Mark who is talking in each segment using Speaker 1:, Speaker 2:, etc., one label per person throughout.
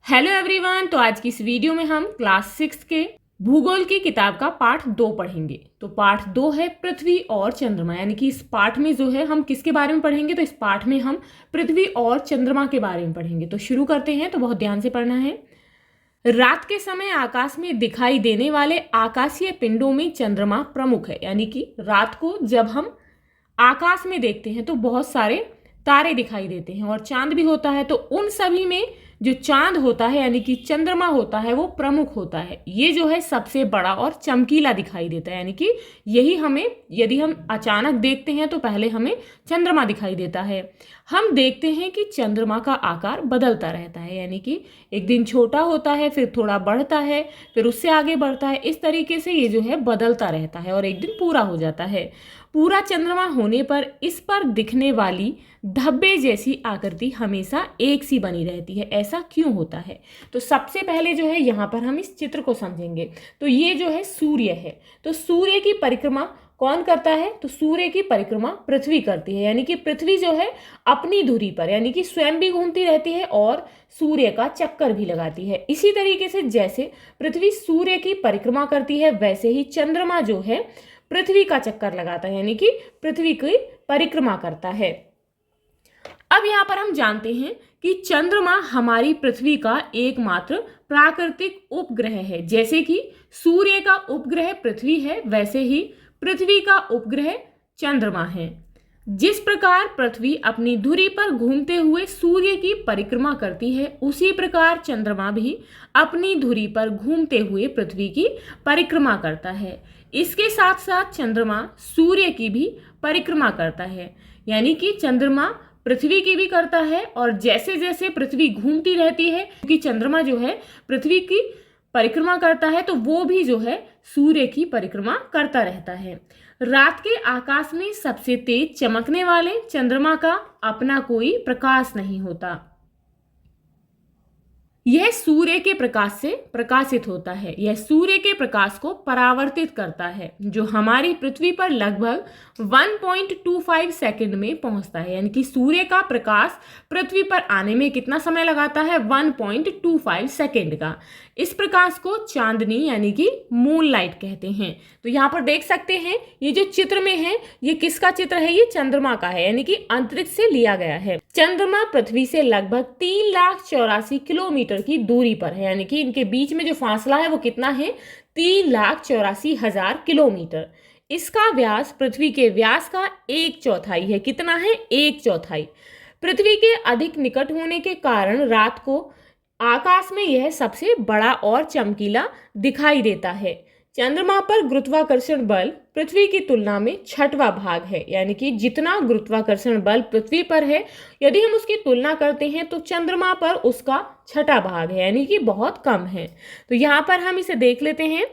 Speaker 1: Hello everyone. तो आज की इस वीडियो में हम क्लास 6 के भूगोल की किताब का पाठ 2 पढ़ेंगे। तो पाठ 2 है पृथ्वी और चंद्रमा, यानी कि इस पाठ में जो है हम किसके बारे में पढ़ेंगे, तो इस पाठ में हम पृथ्वी और चंद्रमा के बारे में पढ़ेंगे। तो शुरू करते हैं। तो बहुत ध्यान से पढ़ना है। रात के समय आकाश में दिखाई देने वाले आकाशीय पिंडों में चंद्रमा प्रमुख है, यानी कि रात को जब हम आकाश में देखते हैं तो बहुत सारे तारे दिखाई देते हैं और चांद भी होता है। तो उन सभी में जो चांद होता है यानी कि चंद्रमा होता है वो प्रमुख होता है। ये जो है सबसे बड़ा और चमकीला दिखाई देता है, यानी कि यही हमें, यदि हम अचानक देखते हैं तो पहले हमें चंद्रमा दिखाई देता है। हम देखते हैं कि चंद्रमा का आकार बदलता रहता है, यानी कि एक दिन छोटा होता है, फिर थोड़ा बढ़ता है, फिर उससे आगे बढ़ता है। इस तरीके से ये जो है बदलता रहता है और एक दिन पूरा हो जाता है। पूरा चंद्रमा होने पर इस पर दिखने वाली धब्बे जैसी आकृति हमेशा एक सी बनी रहती है। ऐसा क्यों होता है? तो सबसे पहले जो है यहाँ पर हम इस चित्र को समझेंगे। तो ये जो है सूर्य है। तो सूर्य की परिक्रमा कौन करता है? तो सूर्य की परिक्रमा पृथ्वी करती है, यानी कि पृथ्वी जो है अपनी धुरी पर, यानी कि स्वयं भी घूमती रहती है और सूर्य का चक्कर भी लगाती है। इसी तरीके से जैसे पृथ्वी सूर्य की परिक्रमा करती है, वैसे ही चंद्रमा जो है पृथ्वी का चक्कर लगाता है, यानी कि पृथ्वी की परिक्रमा करता है। अब यहाँ पर हम जानते हैं कि चंद्रमा हमारी पृथ्वी का एकमात्र प्राकृतिक उपग्रह है। जैसे कि सूर्य का उपग्रह पृथ्वी है, वैसे ही पृथ्वी का उपग्रह चंद्रमा है। जिस प्रकार पृथ्वी अपनी धुरी पर घूमते हुए सूर्य की परिक्रमा करती है, उसी प्रकार चंद्रमा भी अपनी धुरी पर घूमते हुए पृथ्वी की परिक्रमा करता है। इसके साथ साथ चंद्रमा सूर्य की भी परिक्रमा करता है, यानी कि चंद्रमा पृथ्वी की भी करता है। और जैसे जैसे पृथ्वी घूमती रहती है, क्योंकि चंद्रमा जो है पृथ्वी की परिक्रमा करता है, तो वो भी जो है सूर्य की परिक्रमा करता रहता है। रात के आकाश में सबसे तेज चमकने वाले चंद्रमा का अपना कोई प्रकाश नहीं होता। यह सूर्य के प्रकाश से प्रकाशित होता है। यह सूर्य के प्रकाश को परावर्तित करता है, जो हमारी पृथ्वी पर लगभग 1.25 सेकंड में पहुंचता है, यानी कि सूर्य का प्रकाश पृथ्वी पर आने में कितना समय लगाता है? 1.25 सेकंड का। इस प्रकाश को चांदनी यानी कि मून लाइट कहते हैं। तो यहाँ पर देख सकते हैं, ये जो चित्र में है ये किसका चित्र है? ये चंद्रमा का है, यानी कि अंतरिक्ष से लिया गया है। चंद्रमा पृथ्वी से लगभग 3,84,000 किलोमीटर की दूरी पर है, यानी कि इनके बीच में जो फासला है वो कितना है? 3,84,000 किलोमीटर। इसका व्यास पृथ्वी के व्यास का 1/4 है। कितना है? 1/4। पृथ्वी के अधिक निकट होने के कारण रात को आकाश में यह सबसे बड़ा और चमकीला दिखाई देता है। चंद्रमा पर गुरुत्वाकर्षण बल पृथ्वी की तुलना में 6वां भाग है, यानी कि जितना गुरुत्वाकर्षण बल पृथ्वी पर है, यदि हम उसकी तुलना करते हैं तो चंद्रमा पर उसका 6वां भाग है, यानी कि बहुत कम है। तो यहाँ पर हम इसे देख लेते हैं।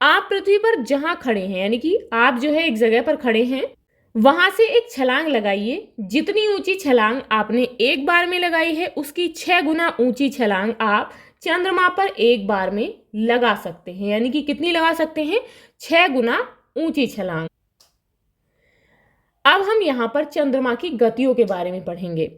Speaker 1: आप पृथ्वी पर जहाँ खड़े हैं, यानी कि आप जो है एक जगह पर खड़े हैं, वहां से एक छलांग लगाइए। जितनी ऊंची छलांग आपने एक बार में लगाई है, उसकी 6 गुना ऊंची छलांग आप चंद्रमा पर एक बार में लगा सकते हैं, यानी कि कितनी लगा सकते हैं? 6 गुना ऊंची छलांग। अब हम यहाँ पर चंद्रमा की गतियों के बारे में पढ़ेंगे।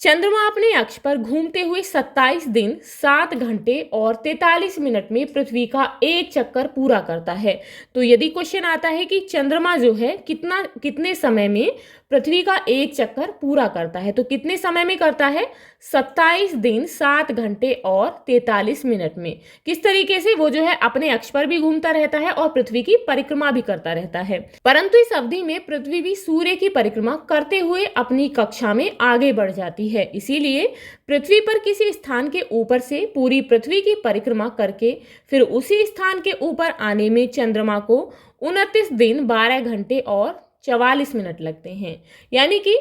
Speaker 1: चंद्रमा अपने अक्ष पर घूमते हुए 27 दिन 7 घंटे और 43 मिनट में पृथ्वी का एक चक्कर पूरा करता है। तो यदि क्वेश्चन आता है कि चंद्रमा जो है कितने समय में पृथ्वी का एक चक्कर पूरा करता है, तो कितने समय में करता है? 27 दिन 7 घंटे और 43 मिनट में। किस तरीके से? वो जो है अपने अक्ष पर भी घूमता रहता है और पृथ्वी की परिक्रमा भी करता रहता है। परंतु इस अवधि में पृथ्वी भी सूर्य की परिक्रमा करते हुए अपनी कक्षा में आगे बढ़ जाती है। इसीलिए पृथ्वी पर किसी स्थान के ऊपर से पूरी पृथ्वी की परिक्रमा करके फिर उसी स्थान के ऊपर आने में चंद्रमा को 29 दिन 12 घंटे और 44 मिनट लगते हैं, यानी कि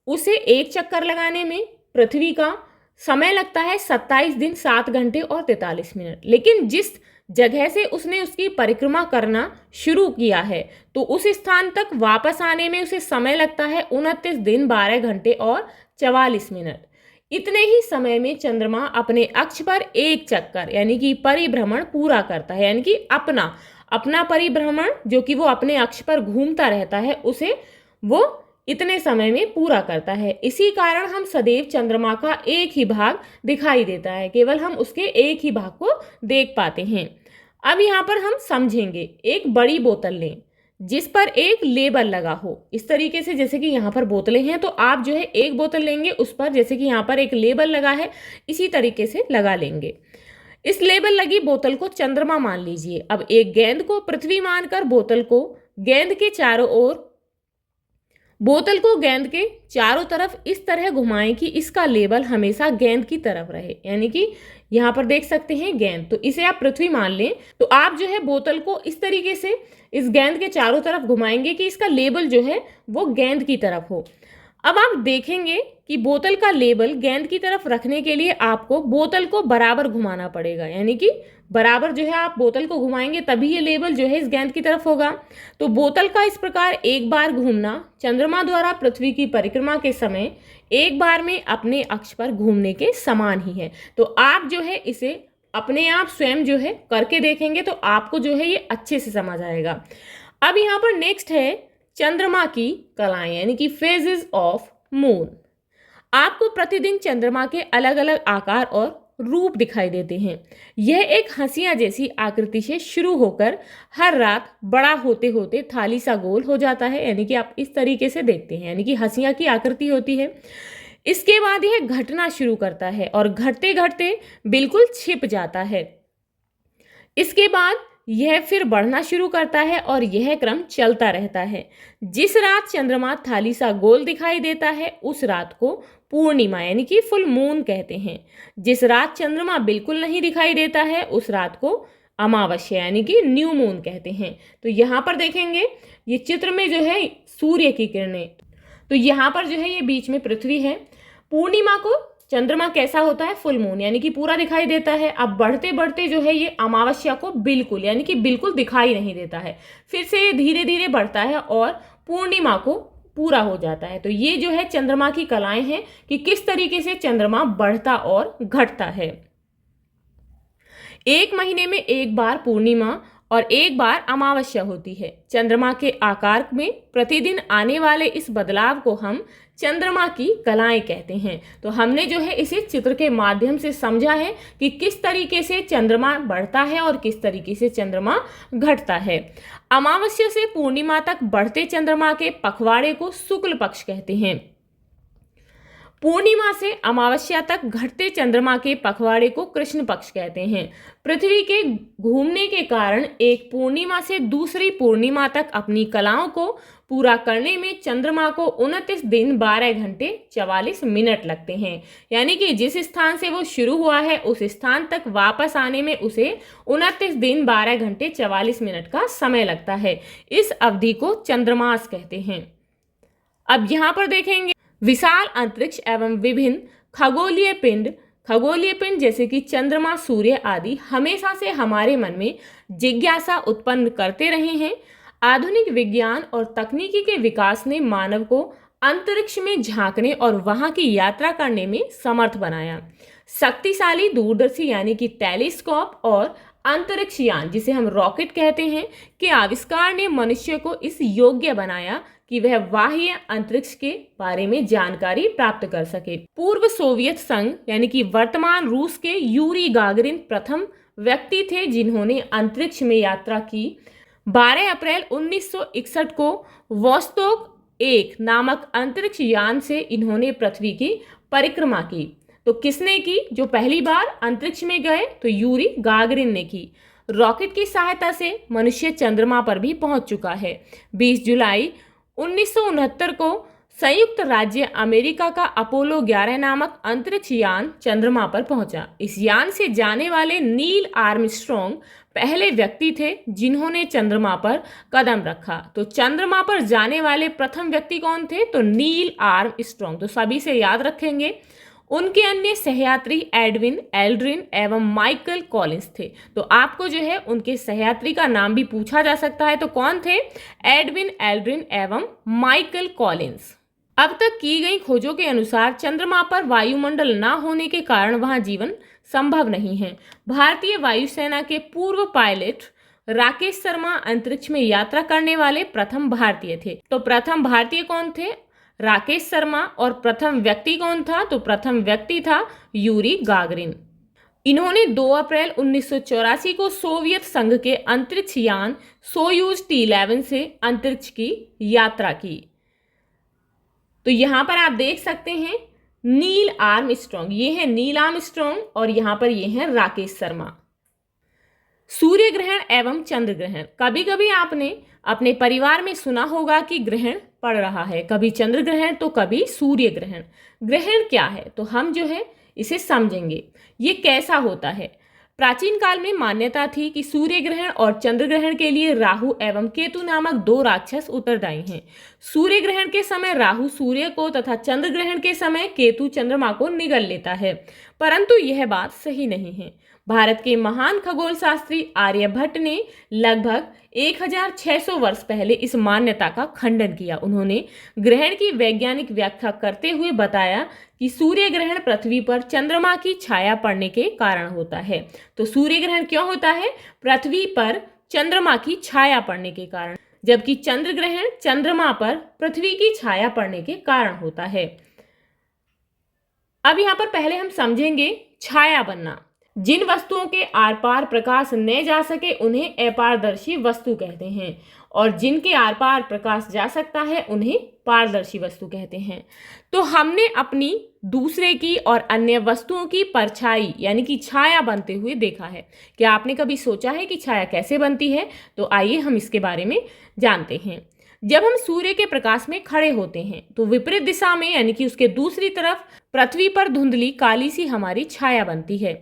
Speaker 1: उसे एक चक्कर लगाने में पृथ्वी का समय लगता है 27 दिन 7 घंटे और 43 मिनट। लेकिन जिस जगह से उसने उसकी परिक्रमा करना शुरू किया है, तो उस स्थान तक वापस आने में उसे समय लगता है 29 दिन 12 घंटे और 44 मिनट। इतने ही समय में चंद्रमा अपने अक्ष पर एक चक्कर यानी कि परिभ्रमण पूरा करता है, यानी कि अपना परिभ्रमण जो कि वो अपने अक्ष पर घूमता रहता है, उसे वो इतने समय में पूरा करता है। इसी कारण हम सदैव चंद्रमा का एक ही भाग दिखाई देता है, केवल हम उसके एक ही भाग को देख पाते हैं। अब यहाँ पर हम समझेंगे। एक बड़ी बोतल लें जिस पर एक लेबल लगा हो, इस तरीके से, जैसे कि यहाँ पर बोतलें हैं तो आप जो है एक बोतल लेंगे, उस पर जैसे कि यहाँ पर एक लेबल लगा है इसी तरीके से लगा लेंगे। इस लेबल लगी बोतल को चंद्रमा मान लीजिए। अब एक गेंद को पृथ्वी मानकर बोतल को गेंद के चारों तरफ इस तरह घुमाएं कि इसका लेबल हमेशा गेंद की तरफ रहे, यानी कि यहाँ पर देख सकते हैं गेंद, तो इसे आप पृथ्वी मान लें। तो आप जो है बोतल को इस तरीके से इस गेंद के चारों तरफ घुमाएंगे कि इसका लेबल जो है वो गेंद की तरफ हो। अब आप देखेंगे कि बोतल का लेबल गेंद की तरफ रखने के लिए आपको बोतल को बराबर घुमाना पड़ेगा, यानी कि बराबर जो है आप बोतल को घुमाएंगे तभी ये लेबल जो है इस गेंद की तरफ होगा। तो बोतल का इस प्रकार एक बार घूमना चंद्रमा द्वारा पृथ्वी की परिक्रमा के समय एक बार में अपने अक्ष पर घूमने के समान ही है। तो आप जो है इसे अपने आप स्वयं जो है करके देखेंगे तो आपको जो है ये अच्छे से समझ आएगा। अब यहाँ पर नेक्स्ट है चंद्रमा की कलाएं, यानी कि फेजेस ऑफ मून। आपको प्रतिदिन चंद्रमा के अलग अलग आकार और रूप दिखाई देते हैं। यह एक हंसिया जैसी आकृति से शुरू होकर हर रात बड़ा होते होते थाली सा गोल हो जाता है, यानी कि आप इस तरीके से देखते हैं, यानी कि हंसिया की आकृति होती है। इसके बाद यह घटना शुरू करता है और घटते घटते बिल्कुल छिप जाता है। इसके बाद यह फिर बढ़ना शुरू करता है और यह क्रम चलता रहता है। जिस रात चंद्रमा थाली सा गोल दिखाई देता है उस रात को पूर्णिमा यानी कि फुल मून कहते हैं। जिस रात चंद्रमा बिल्कुल नहीं दिखाई देता है उस रात को अमावस्या यानी कि न्यू मून कहते हैं। तो यहाँ पर देखेंगे ये चित्र में जो है सूर्य की किरणें, तो यहाँ पर जो है ये बीच में पृथ्वी है। पूर्णिमा को चंद्रमा कैसा होता है, फुल मून यानी कि पूरा दिखाई देता है। अब बढ़ते बढ़ते जो है ये अमावस्या को बिल्कुल यानी कि बिल्कुल दिखाई नहीं देता है, फिर से ये धीरे धीरे बढ़ता है और पूर्णिमा को पूरा हो जाता है। तो ये जो है चंद्रमा की कलाएं हैं कि किस तरीके से चंद्रमा बढ़ता और घटता है। एक महीने में एक बार पूर्णिमा और एक बार अमावस्या होती है। चंद्रमा के आकार में प्रतिदिन आने वाले इस बदलाव को हम चंद्रमा की कलाएं कहते हैं। तो हमने जो है इसे चित्र के माध्यम से समझा है कि किस तरीके से चंद्रमा बढ़ता है और किस तरीके से चंद्रमा घटता है। अमावस्या से पूर्णिमा तक बढ़ते चंद्रमा के पखवाड़े को शुक्ल पक्ष कहते हैं। पूर्णिमा से अमावस्या तक घटते चंद्रमा के पखवाड़े को कृष्ण पक्ष कहते हैं। पृथ्वी के घूमने के कारण एक पूर्णिमा से दूसरी पूर्णिमा तक अपनी कलाओं को पूरा करने में चंद्रमा को 29 दिन 12 घंटे 44 मिनट लगते हैं। यानी कि जिस स्थान से वो शुरू हुआ है उस स्थान तक वापस आने में उसे 29 दिन 12 घंटे 44 मिनट का समय लगता है। इस अवधि को चंद्रमास कहते हैं। अब यहाँ पर देखेंगे विशाल अंतरिक्ष एवं विभिन्न खगोलीय पिंड जैसे कि चंद्रमा, सूर्य आदि हमेशा से हमारे मन में जिज्ञासा उत्पन्न करते रहे हैं। आधुनिक विज्ञान और तकनीकी के विकास ने मानव को अंतरिक्ष में झांकने और वहां की यात्रा करने में समर्थ बनाया। शक्तिशाली दूरदर्शी यानी कि टेलीस्कोप और अंतरिक्ष यान जिसे हम रॉकेट कहते हैं के आविष्कार ने मनुष्य को इस योग्य बनाया कि वह बाह्य अंतरिक्ष के बारे में जानकारी प्राप्त कर सके। पूर्व सोवियत संघ यानी कि वर्तमान रूस के यूरी गागरिन प्रथम व्यक्ति थे जिन्होंने अंतरिक्ष में यात्रा की। 12 अप्रैल 1961 को वोस्तोक 1 नामक अंतरिक्ष यान से इन्होंने पृथ्वी की परिक्रमा की। तो किसने की? जो पहली बार अंतरिक्ष में गए तो यूरी गागरिन ने की। रॉकेट की सहायता से मनुष्य चंद्रमा पर भी पहुंच चुका है। 20 जुलाई 1969 को संयुक्त राज्य अमेरिका का अपोलो 11 नामक अंतरिक्ष यान चंद्रमा पर पहुंचा। इस यान से जाने वाले नील आर्मस्ट्रॉन्ग पहले व्यक्ति थे जिन्होंने चंद्रमा पर कदम रखा। तो चंद्रमा पर जाने वाले प्रथम व्यक्ति कौन थे? तो नील आर्मस्ट्रॉन्ग। तो सभी से याद रखेंगे। उनके अन्य सहयात्री एडविन एल्ड्रिन एवं माइकल कॉलिंस थे। तो आपको जो है उनके सहयात्री का नाम भी पूछा जा सकता है। तो कौन थे? एडविन एल्ड्रिन एवं माइकल कॉलिंस। अब तक की गई खोजों के अनुसार चंद्रमा पर वायुमंडल न होने के कारण वहां जीवन संभव नहीं है। भारतीय वायुसेना के पूर्व पायलट राकेश शर्मा अंतरिक्ष में यात्रा करने वाले प्रथम भारतीय थे। तो प्रथम भारतीय कौन थे? राकेश शर्मा और प्रथम व्यक्ति कौन था? तो प्रथम व्यक्ति था यूरी गागरिन। इन्होंने 2 अप्रैल 1984 को सोवियत संघ के अंतरिक्ष यान सोयूज T11 से अंतरिक्ष की यात्रा की। तो यहां पर आप देख सकते हैं नील आर्मस्ट्रॉन्ग, ये है नील आर्मस्ट्रॉन्ग और यहां पर ये है राकेश शर्मा। सूर्य ग्रहण एवं चंद्र ग्रहण, कभी कभी आपने अपने परिवार में सुना होगा कि ग्रहण पड़ रहा है, कभी चंद्र ग्रहण तो कभी सूर्य ग्रहण। ग्रहण क्या है तो हम जो है इसे समझेंगे, ये कैसा होता है। प्राचीन काल में मान्यता थी कि सूर्य ग्रहण और चंद्र ग्रहण के लिए राहु एवं केतु नामक 2 राक्षस उत्तरदायी हैं। सूर्य ग्रहण के समय राहु सूर्य को तथा चंद्र ग्रहण के समय केतु चंद्रमा को निगल लेता है, परंतु यह बात सही नहीं है। भारत के महान खगोल शास्त्री आर्यभट्ट ने लगभग 1600 वर्ष पहले इस मान्यता का खंडन किया। उन्होंने ग्रहण की वैज्ञानिक व्याख्या करते हुए बताया कि सूर्य ग्रहण पृथ्वी पर चंद्रमा की छाया पड़ने के कारण होता है। तो सूर्य ग्रहण क्यों होता है? पृथ्वी पर चंद्रमा की छाया पड़ने के कारण, जबकि चंद्र ग्रहण चंद्रमा पर पृथ्वी की छाया पड़ने के कारण होता है। अब यहाँ पर पहले हम समझेंगे छाया बनना। जिन वस्तुओं के आर पार प्रकाश न जा सके उन्हें अपारदर्शी वस्तु कहते हैं, और जिनके आर पार प्रकाश जा सकता है उन्हें पारदर्शी वस्तु कहते हैं। तो हमने अपनी दूसरे की और अन्य वस्तुओं की परछाई यानी कि छाया बनते हुए देखा है। क्या आपने कभी सोचा है कि छाया कैसे बनती है? तो आइए हम इसके बारे में जानते हैं। जब हम सूर्य के प्रकाश में खड़े होते हैं तो विपरीत दिशा में यानी कि उसके दूसरी तरफ पृथ्वी पर धुंधली काली सी हमारी छाया बनती है।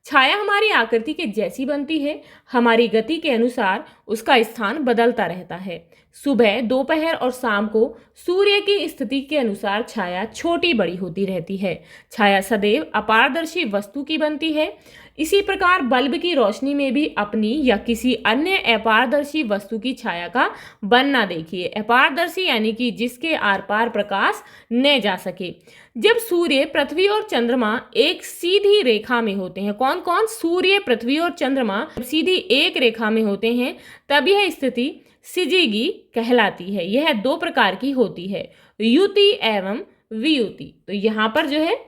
Speaker 1: छाया हमारी आकृति के जैसी बनती है, हमारी गति के अनुसार उसका स्थान बदलता रहता है। सुबह, दोपहर और शाम को सूर्य की स्थिति के अनुसार छाया छोटी बड़ी होती रहती है। छाया सदैव अपारदर्शी वस्तु की बनती है। इसी प्रकार बल्ब की रोशनी में भी अपनी या किसी अन्य अपारदर्शी वस्तु की छाया का बनना देखिए। अपारदर्शी यानी कि जिसके आर पार प्रकाश न जा सके। जब सूर्य, पृथ्वी और चंद्रमा एक सीधी रेखा में होते हैं, कौन कौन? सूर्य, पृथ्वी और चंद्रमा सीधी एक रेखा में होते हैं, तब यह स्थिति सिजीगी कहलाती है। यह 2 प्रकार की होती है, युति एवं वियुति। तो यहाँ पर जो है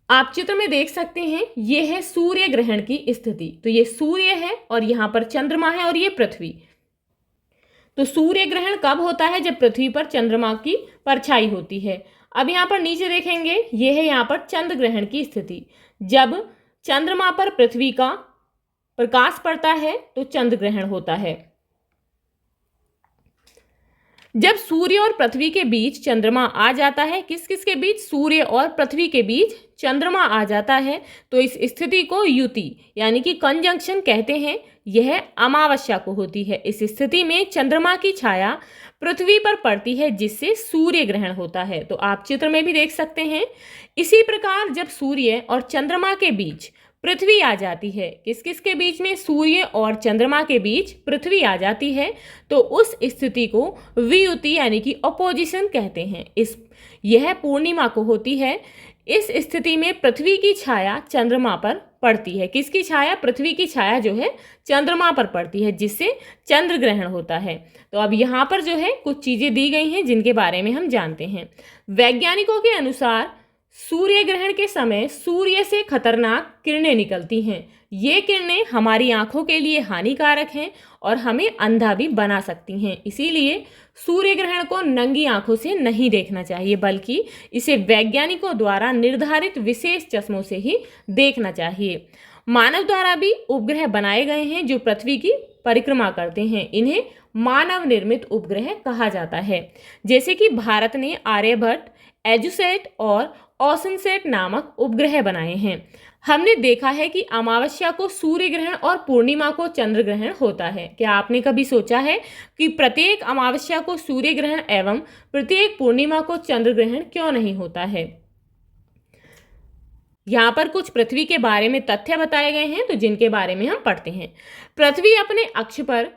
Speaker 1: आप चित्र में देख सकते हैं, यह है सूर्य ग्रहण की स्थिति। तो ये सूर्य है और यहाँ पर चंद्रमा है और ये पृथ्वी। तो सूर्य ग्रहण कब होता है? जब पृथ्वी पर चंद्रमा की परछाई होती है। अब यहाँ पर नीचे देखेंगे, यह है यहाँ पर चंद्र ग्रहण की स्थिति। जब चंद्रमा पर पृथ्वी का प्रकाश पड़ता है तो चंद्र ग्रहण होता है। जब सूर्य और पृथ्वी के बीच चंद्रमा आ जाता है, किस किस के बीच? सूर्य और पृथ्वी के बीच चंद्रमा आ जाता है, तो इस स्थिति को युति यानी कि कंजंक्शन कहते हैं। यह अमावस्या को होती है। इस स्थिति में चंद्रमा की छाया पृथ्वी पर पड़ती है, जिससे सूर्य ग्रहण होता है। तो आप चित्र में भी देख सकते हैं। इसी प्रकार जब सूर्य और चंद्रमा के बीच पृथ्वी आ जाती है, किस किस के बीच में? सूर्य और चंद्रमा के बीच पृथ्वी आ जाती है, तो उस स्थिति को वियुति यानी कि अपोजिशन कहते हैं। यह पूर्णिमा को होती है। इस स्थिति में पृथ्वी की छाया चंद्रमा पर पड़ती है। किसकी छाया? पृथ्वी की छाया जो है चंद्रमा पर पड़ती है, जिससे चंद्र ग्रहण होता है। तो अब यहाँ पर जो है कुछ चीजें दी गई हैं जिनके बारे में हम जानते हैं। वैज्ञानिकों के अनुसार सूर्य ग्रहण के समय सूर्य से खतरनाक किरणें निकलती हैं। ये किरणें हमारी आंखों के लिए हानिकारक हैं और हमें अंधा भी बना सकती हैं। इसीलिए सूर्य ग्रहण को नंगी आंखों से नहीं देखना चाहिए, बल्कि इसे वैज्ञानिकों द्वारा निर्धारित विशेष चश्मों से ही देखना चाहिए। मानव द्वारा भी उपग्रह बनाए गए हैं जो पृथ्वी की परिक्रमा करते हैं। इन्हें मानव निर्मित उपग्रह कहा जाता है। जैसे कि भारत ने आर्यभट्ट, एजुसेट और ओशनसेट नामक उपग्रह बनाए हैं। हमने देखा है कि अमावस्या को सूर्य ग्रहण और पूर्णिमा को चंद्र ग्रहण होता है। क्या आपने कभी सोचा है कि प्रत्येक अमावस्या को सूर्य ग्रहण एवं प्रत्येक पूर्णिमा को चंद्र ग्रहण क्यों नहीं होता है? यहाँ पर कुछ पृथ्वी के बारे में तथ्य बताए गए हैं, तो जिनके बारे में हम पढ़ते हैं। पृथ्वी अपने अक्ष पर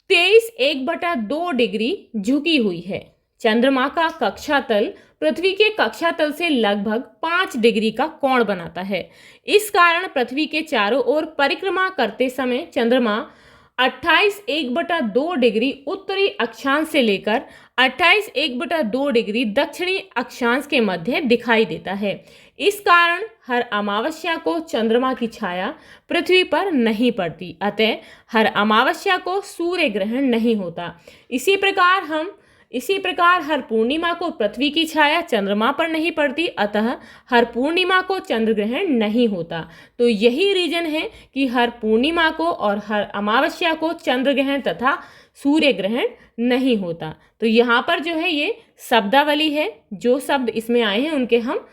Speaker 1: 23.1/2 डिग्री झुकी हुई है। चंद्रमा का कक्षातल पृथ्वी के कक्षातल से लगभग 5 डिग्री का कोण बनाता है। इस कारण पृथ्वी के चारों ओर परिक्रमा करते समय चंद्रमा 28 डिग्री उत्तरी अक्षांश से लेकर 28 डिग्री दक्षिणी अक्षांश के मध्य दिखाई देता है। इस कारण हर अमावस्या को चंद्रमा की छाया पृथ्वी पर नहीं पड़ती, अतः हर अमावस्या को सूर्य ग्रहण नहीं होता। इसी प्रकार हर पूर्णिमा को पृथ्वी की छाया चंद्रमा पर नहीं पड़ती, अतः हर पूर्णिमा को चंद्र ग्रहण नहीं होता। तो यही रीजन है कि हर पूर्णिमा को और हर अमावस्या को चंद्र ग्रहण तथा सूर्य ग्रहण नहीं होता। तो यहाँ पर जो है ये शब्दावली है, जो शब्द इसमें आए हैं उनके हम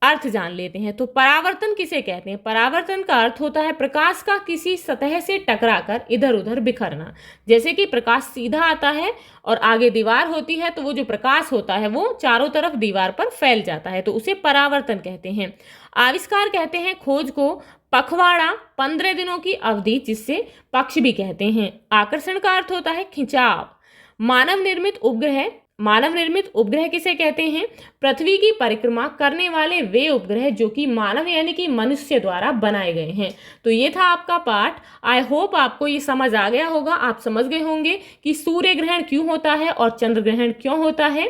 Speaker 1: अर्थ जान लेते हैं। तो परावर्तन किसे कहते हैं? परावर्तन का अर्थ होता है प्रकाश का किसी सतह से टकराकर इधर उधर बिखरना। जैसे कि प्रकाश सीधा आता है और आगे दीवार होती है, तो वो जो प्रकाश होता है वो चारों तरफ दीवार पर फैल जाता है, तो उसे परावर्तन कहते हैं। आविष्कार कहते हैं खोज को। पखवाड़ा 15 दिनों की अवधि, जिससे पक्ष भी कहते हैं। आकर्षण का अर्थ होता है खिंचाव। मानव निर्मित उपग्रह किसे कहते हैं? पृथ्वी की परिक्रमा करने वाले वे उपग्रह जो कि मानव यानी कि मनुष्य द्वारा बनाए गए हैं। तो ये था आपका पाठ। आई होप आपको ये समझ आ गया होगा, आप समझ गए होंगे कि सूर्य ग्रहण क्यों होता है और चंद्र ग्रहण क्यों होता है।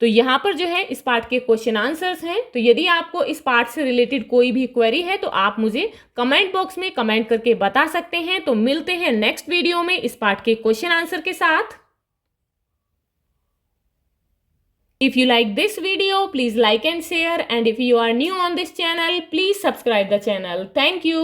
Speaker 1: तो यहाँ पर जो है इस पाठ के क्वेश्चन आंसर्स हैं। तो यदि आपको इस पाठ से रिलेटेड कोई भी क्वेरी है तो आप मुझे कमेंट बॉक्स में कमेंट करके बता सकते हैं। तो मिलते हैं नेक्स्ट वीडियो में इस पाठ के क्वेश्चन आंसर के साथ। If you like this video, please like and share, and if you are new on this channel, please subscribe the channel. Thank you.